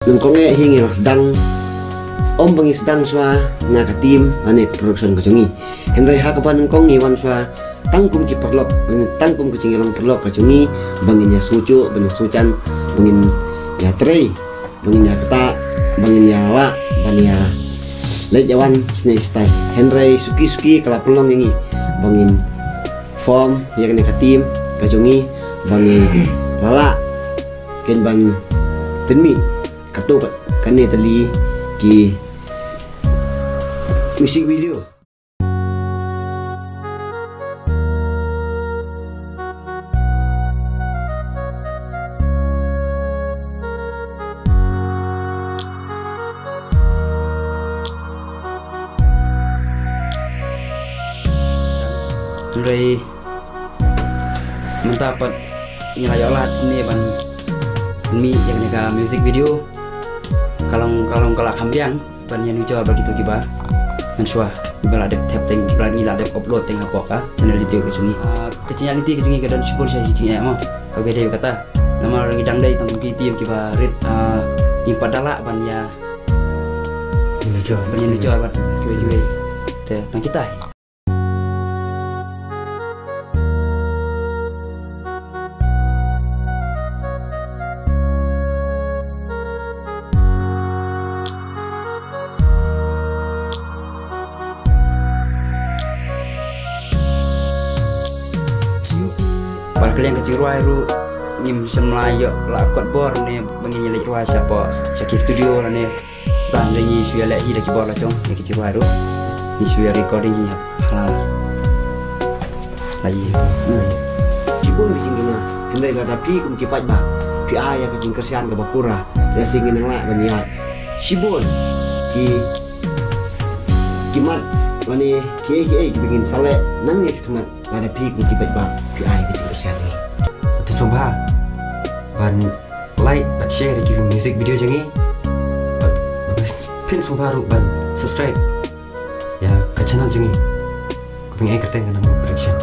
Nungkonge hingi sedang om bangi sedang swa ngaka tim ane production kacungi Henry hakapan nungkongi wan swa tangkum ki perlok tangkum ke cingirang perlok kacungi bangin ya sucu bangin sucan bangin ya trei bangin ya keta bangin ya la bangin ya leit jawan snake style Henry suki kala pelong yangi bangin form ya kene katim kacungi bangin lala ken ban penmi kato kane tali ki music video Dari mendapat nyelayolat ini ban mi yang nyaga music video kalau kambiang ban yang coba begitu kiba mensua bala dep tap teng bala ni la dep upload teng apa ka channel itu ke sini kecilnya itu ke sini kedan syukur saya cicing ya mau beda kata nama orang idang dai tang tim kiba rit ni padala ban ya ban ban jual teh tang kita pada kalian kecil ruai ru nyim semlayo lakot bor ne bangin nyelek ruai siapa Syaki studio lah ne tah lengi suya lek hi dak bor la cong ne kecil ruai ru ni suya recording hi halal lagi cipun bising guna Henry la tapi kum kipat ba pi aya ke jing kersian ke bapura ya singin nang la bania sibon ki kimat lani ki bikin sale nang ni kemat ada pi kum kipat ba pi aya ke jing kersian ni coba ban like dan share di music video jangi pin baru ban subscribe ya ke channel jangi keping kerten kana production